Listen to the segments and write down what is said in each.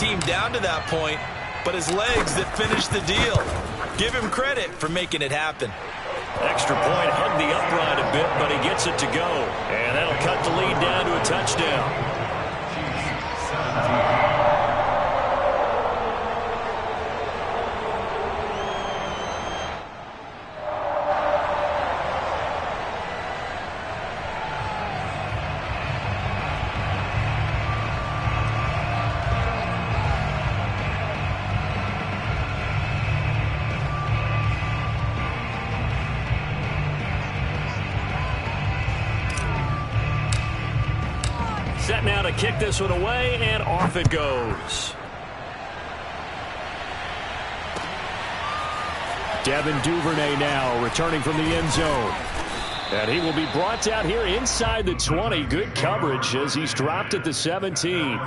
team down to that point, but his legs that finished the deal. Give him credit for making it happen. Extra point, hugged the upright a bit, but he gets it to go. And that'll cut the lead down to a touchdown. Set now to kick this one away, and off it goes. Devin Duvernay now returning from the end zone. And he will be brought down here inside the 20. Good coverage as he's dropped at the 17.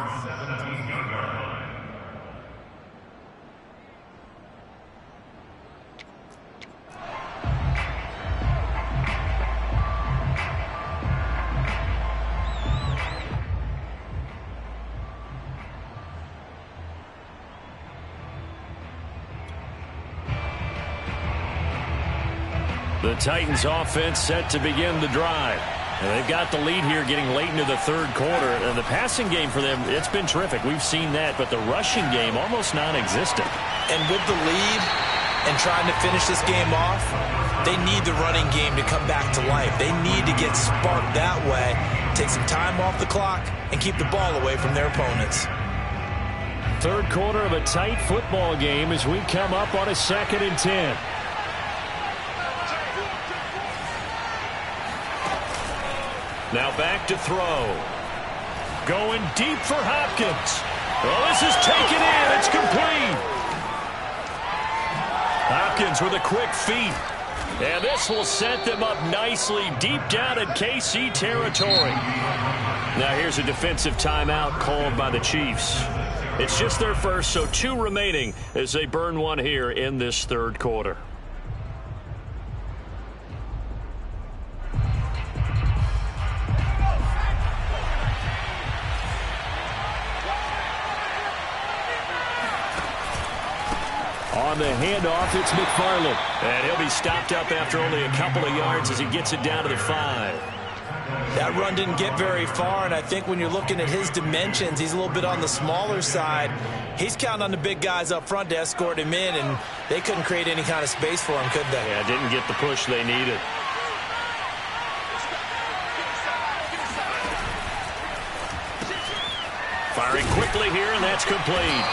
The Titans offense set to begin the drive. And they've got the lead here getting late into the third quarter. And the passing game for them, it's been terrific. We've seen that, but the rushing game almost non-existent. And with the lead and trying to finish this game off, they need the running game to come back to life. They need to get sparked that way, take some time off the clock, and keep the ball away from their opponents. Third quarter of a tight football game as we come up on a 2nd and 10. Now back to throw. Going deep for Hopkins. Oh, this is taken in. It's complete. Hopkins with a quick feed. And this will set them up nicely deep down in KC territory. Now here's a defensive timeout called by the Chiefs. It's just their first, so 2 remaining as they burn one here in this third quarter. On the handoff, it's McFarland. And he'll be stopped up after only a couple of yards as he gets it down to the 5. That run didn't get very far, and I think when you're looking at his dimensions, he's a little bit on the smaller side. He's counting on the big guys up front to escort him in, and they couldn't create any kind of space for him, could they? Yeah, didn't get the push they needed. Firing quickly here, and that's complete.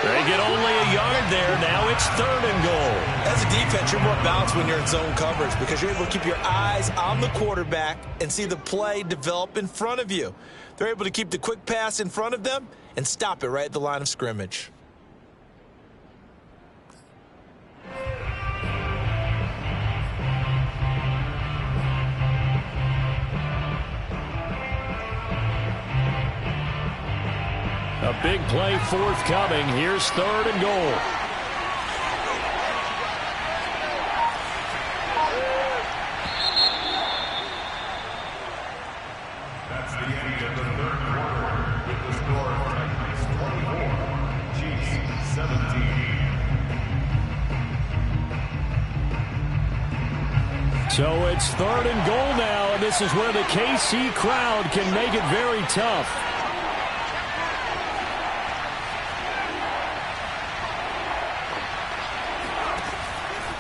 They get only a yard there. Now it's 3rd and goal. As a defense, you're more balanced when you're in zone coverage because you're able to keep your eyes on the quarterback and see the play develop in front of you. They're able to keep the quick pass in front of them and stop it right at the line of scrimmage. A big play forthcoming. Here's 3rd and goal. That's the end of the third quarter with the score of Titans 24, Chiefs 17. So it's 3rd and goal now, and this is where the KC crowd can make it very tough.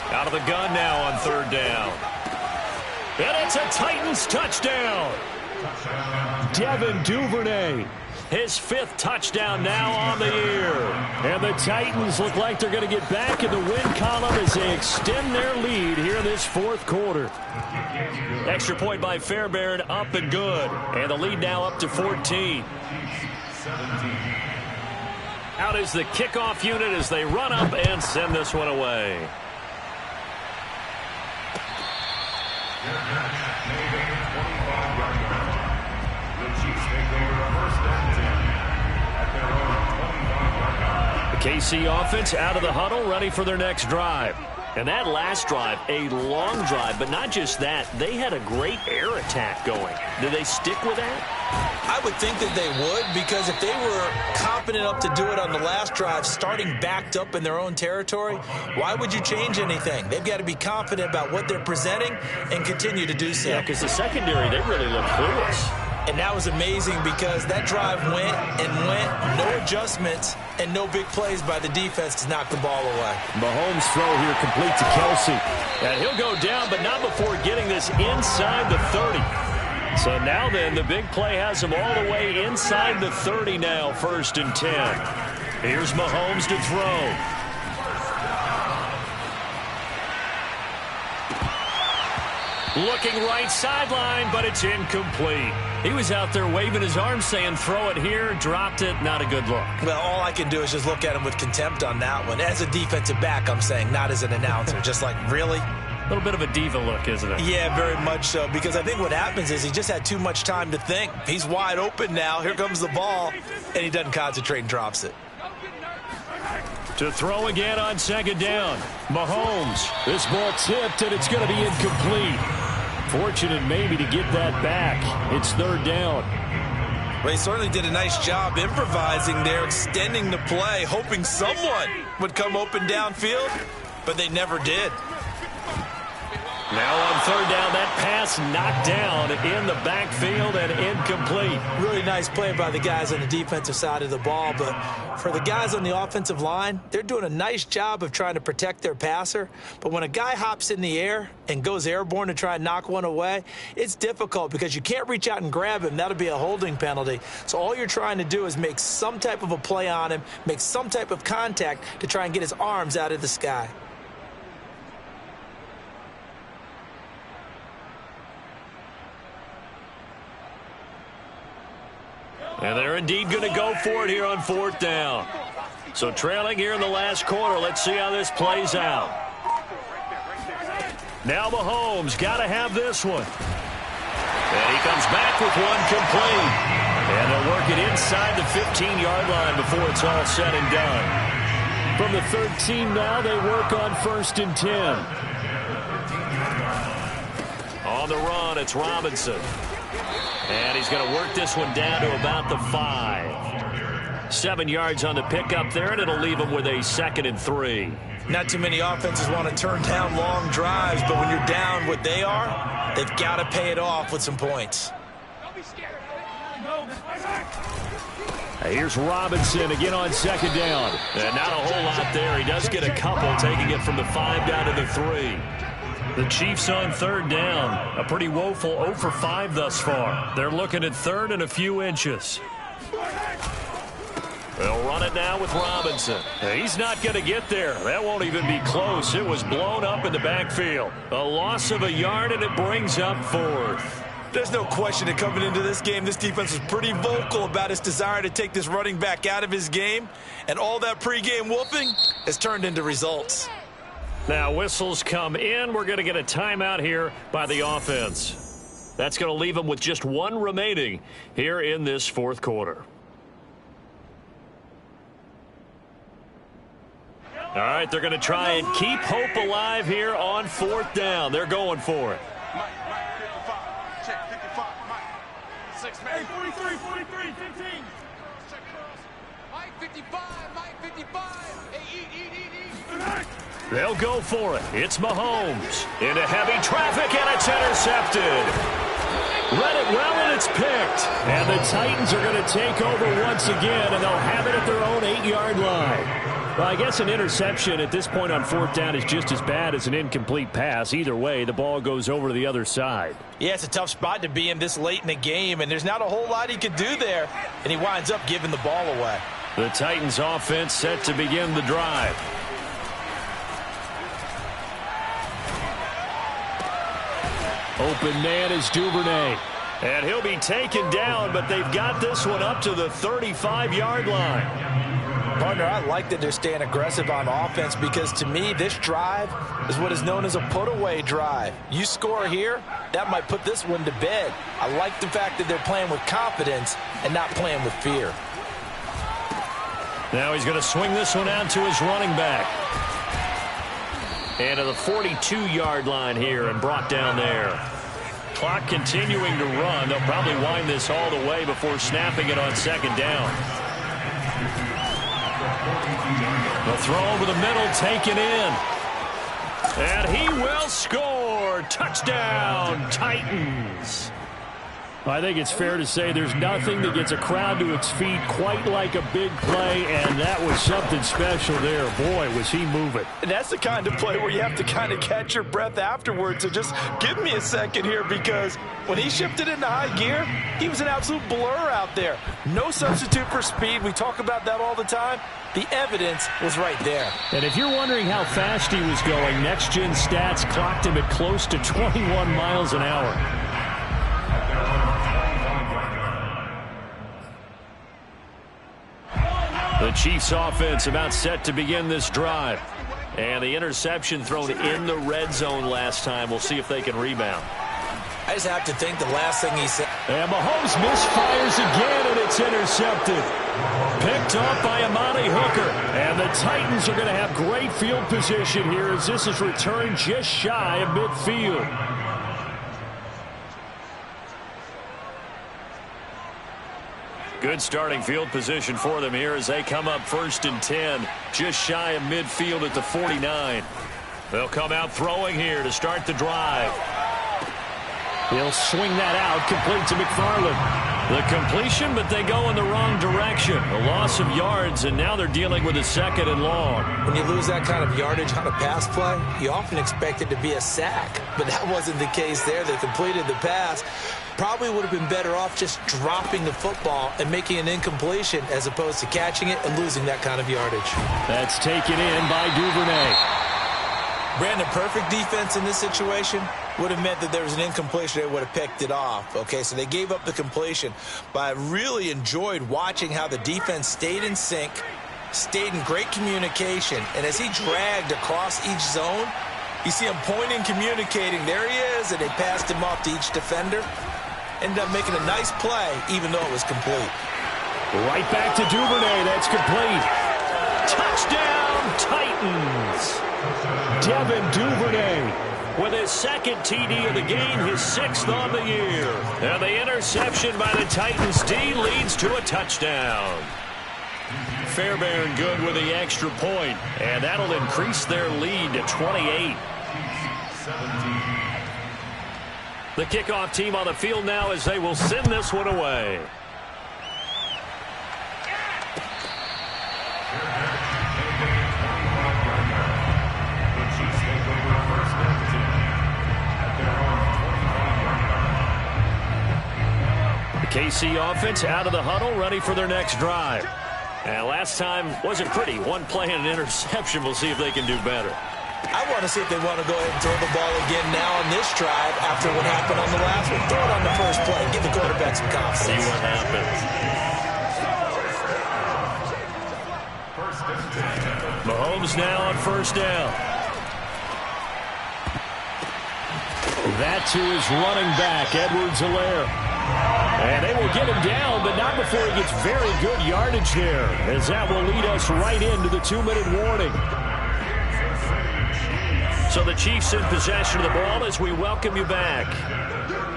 Out of the gun now on 3rd down. And it's a Titans touchdown. Devin Duvernay, his 5th touchdown now on the year. And the Titans look like they're going to get back in the win column as they extend their lead here in this 4th quarter. Extra point by Fairbairn, up and good. And the lead now up to 14. Out is the kickoff unit as they run up and send this one away. The KC offense out of the huddle, ready for their next drive. And that last drive, a long drive, but not just that. They had a great air attack going. Did they stick with that? I would think that they would, because if they were confident enough to do it on the last drive, starting backed up in their own territory, why would you change anything? They've got to be confident about what they're presenting and continue to do so. Yeah, because the secondary, they really look clueless. And that was amazing because that drive went and went, no adjustments and no big plays by the defense to knock the ball away. Mahomes' throw here complete to Kelsey. And he'll go down, but not before getting this inside the 30. So now then, the big play has him all the way inside the 30 now, 1st and 10. Here's Mahomes to throw. Looking right sideline, but it's incomplete. He was out there waving his arms saying, throw it here, dropped it, not a good look. Well, all I can do is just look at him with contempt on that one. As a defensive back, I'm saying, not as an announcer. Just like, really? A little bit of a diva look, isn't it? Yeah, very much so, because I think what happens is he just had too much time to think. He's wide open now. Here comes the ball, and he doesn't concentrate and drops it. To throw again on 2nd down. Mahomes. This ball tipped, and it's going to be incomplete. Fortunate maybe to get that back. It's 3rd down. Well, he certainly did a nice job improvising there, extending the play, hoping someone would come open downfield, but they never did. Now on 3rd down, that pass knocked down in the backfield and incomplete. Really nice play by the guys on the defensive side of the ball, but for the guys on the offensive line, they're doing a nice job of trying to protect their passer. But when a guy hops in the air and goes airborne to try and knock one away, it's difficult because you can't reach out and grab him. That'll be a holding penalty. So all you're trying to do is make some type of a play on him, make some type of contact to try and get his arms out of the sky. And they're indeed going to go for it here on 4th down. So trailing here in the last quarter. Let's see how this plays out. Now Mahomes got to have this one. And he comes back with one complete. And they'll work it inside the 15-yard line before it's all said and done. From the 13 now, they work on 1st and 10. On the run, it's Robinson. And he's going to work this one down to about the 5. 7 yards on the pickup there, and it'll leave him with a 2nd and 3. Not too many offenses want to turn down long drives, but when you're down what they are, they've got to pay it off with some points. Here's Robinson again on 2nd down. And not a whole lot there. He does get a couple, taking it from the 5 down to the 3. The Chiefs on 3rd down. A pretty woeful 0 for 5 thus far. They're looking at 3rd and a few inches. They'll run it now with Robinson. He's not going to get there. That won't even be close. It was blown up in the backfield. A loss of a yard, and it brings up 4th. There's no question that coming into this game, this defense was pretty vocal about its desire to take this running back out of his game. And all that pregame whooping has turned into results. Now whistles come in. We're going to get a timeout here by the offense. That's going to leave them with just 1 remaining here in this 4th quarter. All right, they're going to try and keep hope alive here on 4th down. They're going for it. Hey, 43, 43, 15. Mike 55, Mike 55. Hey, eat. They'll go for it. It's Mahomes. Into heavy traffic, and it's intercepted. Read it well, and it's picked. And the Titans are going to take over once again, and they'll have it at their own 8-yard line. Well, I guess an interception at this point on 4th down is just as bad as an incomplete pass. Either way, the ball goes over to the other side. Yeah, it's a tough spot to be in this late in the game, and there's not a whole lot he could do there, and he winds up giving the ball away. The Titans offense set to begin the drive. Open man is Duvernay. And he'll be taken down, but they've got this one up to the 35-yard line. Partner, I like that they're staying aggressive on offense because, to me, this drive is what is known as a put-away drive. You score here, that might put this one to bed. I like the fact that they're playing with confidence and not playing with fear. Now he's going to swing this one out to his running back. And to the 42-yard line here and brought down there. Clock continuing to run. They'll probably wind this all the way before snapping it on second down. The throw over the middle, taken in. And he will score. Touchdown, Titans. I think it's fair to say there's nothing that gets a crowd to its feet quite like a big play, and that was something special there. Boy, was he moving. And that's the kind of play where you have to kind of catch your breath afterwards. So just give me a second here, because when he shifted into high gear, he was an absolute blur out there. No substitute for speed. We talk about that all the time. The evidence was right there. And if you're wondering how fast he was going, next-gen stats clocked him at close to 21 miles an hour. The Chiefs offense about set to begin this drive. And the interception thrown in the red zone last time. We'll see if they can rebound. I just have to think the last thing he said. And Mahomes misfires again, and it's intercepted. Picked off by Amani Hooker. And the Titans are going to have great field position here as this is returned just shy of midfield. Good starting field position for them here as they come up 1st and 10, just shy of midfield at the 49. They'll come out throwing here to start the drive. He'll swing that out, complete to McFarland. The completion, but they go in the wrong direction. A loss of yards, and now they're dealing with a 2nd and long. When you lose that kind of yardage on a pass play, you often expect it to be a sack. But that wasn't the case there. They completed the pass. Probably would have been better off just dropping the football and making an incompletion as opposed to catching it and losing that kind of yardage. That's taken in by Duvernay. Brandon, perfect defense in this situation would have meant that there was an incompletion. They would have picked it off. Okay, so they gave up the completion. But I really enjoyed watching how the defense stayed in sync, stayed in great communication. And as he dragged across each zone, you see him pointing, communicating. There he is, and they passed him off to each defender. Ended up making a nice play, even though it was complete. Right back to Duvernay. That's complete. Touchdown, Titans. Devin Duvernay with his 2nd TD of the game, his 6th on the year. And the interception by the Titans D leads to a touchdown. Fairbairn good with the extra point, and that'll increase their lead to 28. The kickoff team on the field now as they will send this one away. The KC offense out of the huddle, ready for their next drive. And last time wasn't pretty. One play and an interception. We'll see if they can do better. I want to see if they want to go ahead and throw the ball again now on this drive after what happened on the last one. Throw it on the first play. Give the quarterback some confidence. See what happens. Mahomes now on 1st down. That to his running back, Edwards-Helaire. And they will get him down, but not before he gets very good yardage there, as that will lead us right into the 2-minute warning. So the Chiefs in possession of the ball as we welcome you back.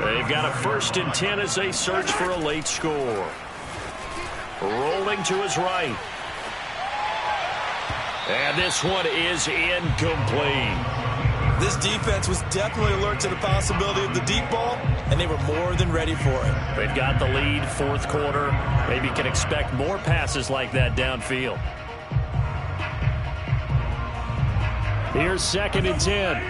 They've got a 1st and 10 as they search for a late score. Rolling to his right. And this one is incomplete. This defense was definitely alert to the possibility of the deep ball, and they were more than ready for it. They've got the lead, 4th quarter. Maybe can expect more passes like that downfield. Here's 2nd and 10.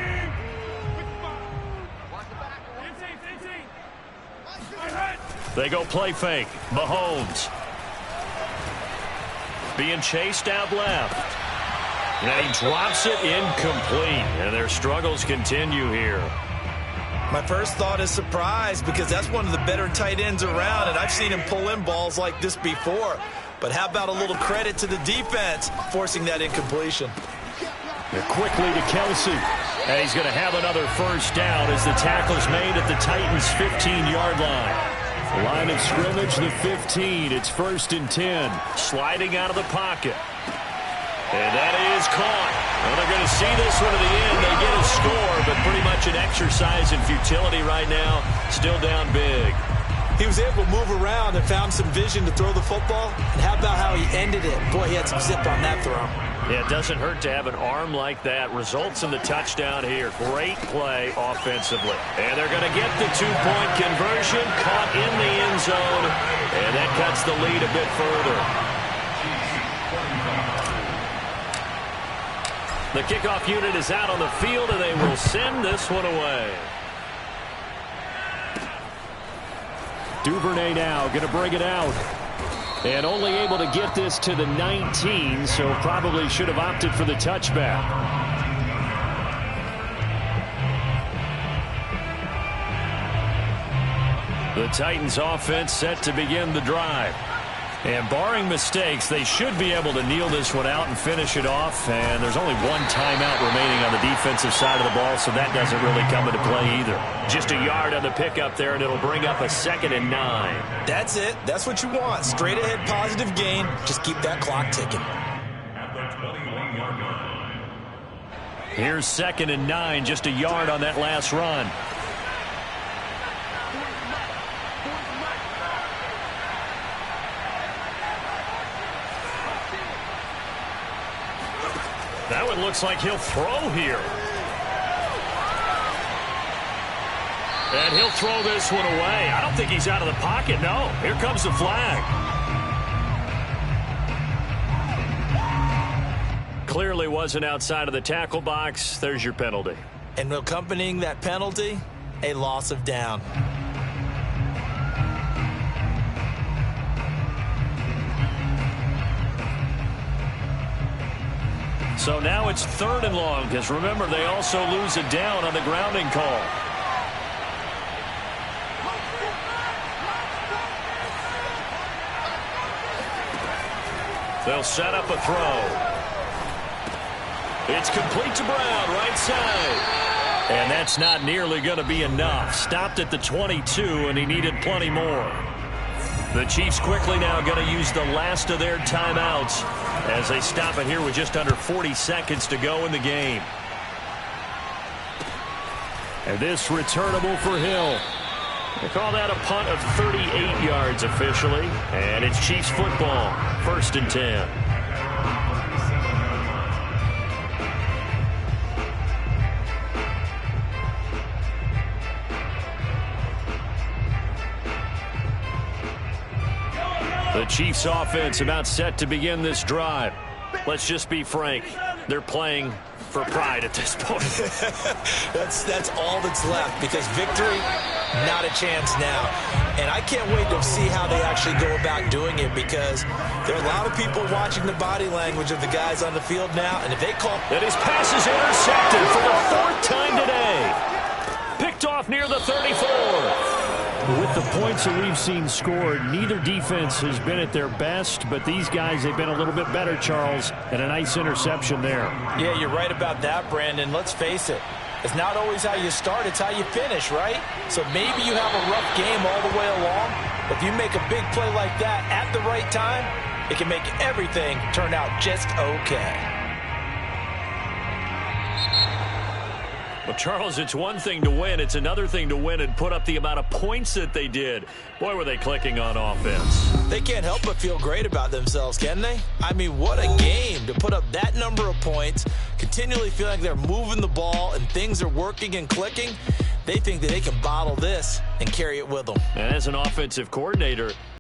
They go play fake. Mahomes. Being chased out left. And he drops it incomplete. And their struggles continue here. My first thought is surprise, because that's one of the better tight ends around, and I've seen him pull in balls like this before. But how about a little credit to the defense forcing that incompletion? And quickly to Kelsey. And he's going to have another 1st down as the tackle's made at the Titans' 15-yard line. Line of scrimmage, the 15. It's 1st and 10. Sliding out of the pocket. And that is caught. Well, they're going to see this one to the end. They get a score, but pretty much an exercise in futility right now. Still down big. He was able to move around and found some vision to throw the football. And how about how he ended it? Boy, he had some zip on that throw. Yeah, it doesn't hurt to have an arm like that. Results in the touchdown here. Great play offensively. And they're going to get the two-point conversion. Caught in the end zone. And that cuts the lead a bit further. The kickoff unit is out on the field, and they will send this one away. Duvernay now going to bring it out. And only able to get this to the 19, so probably should have opted for the touchback. The Titans offense set to begin the drive. And barring mistakes, they should be able to kneel this one out and finish it off. And there's only one timeout remaining on the defensive side of the ball, so that doesn't really come into play either. Just a yard on the pickup there, and it'll bring up a 2nd and 9. That's it. That's what you want. Straight ahead positive gain. Just keep that clock ticking. Here's 2nd and 9, just a yard on that last run. That one looks like he'll throw here. And he'll throw this one away. I don't think he's out of the pocket, no. Here comes the flag. Clearly wasn't outside of the tackle box. There's your penalty. And accompanying that penalty, a loss of down. So now it's 3rd and long, because remember, they also lose a down on the grounding call. They'll set up a throw. It's complete to Brown, right side. And that's not nearly going to be enough. Stopped at the 22, and he needed plenty more. The Chiefs quickly now going to use the last of their timeouts as they stop it here with just under 40 seconds to go in the game. And this returnable for Hill. They call that a punt of 38 yards officially. And it's Chiefs football, 1st and 10. The Chiefs offense about set to begin this drive. Let's just be frank. They're playing for pride at this point. That's all that's left, because victory, not a chance now. And I can't wait to see how they actually go about doing it, because there are a lot of people watching the body language of the guys on the field now, and if they call... And his pass is intercepted for the 4th time today. Picked off near the 34. With the points that we've seen scored, neither defense has been at their best, but these guys, they've been a little bit better, Charles, and a nice interception there. Yeah, you're right about that, Brandon. Let's face it. It's not always how you start, it's how you finish, right? So maybe you have a rough game all the way along, but if you make a big play like that at the right time, it can make everything turn out just okay. Well, Charles, it's one thing to win. It's another thing to win and put up the amount of points that they did. Boy, were they clicking on offense. They can't help but feel great about themselves, can they? I mean, what a game to put up that number of points, continually feeling like they're moving the ball and things are working and clicking. They think that they can bottle this and carry it with them. And as an offensive coordinator,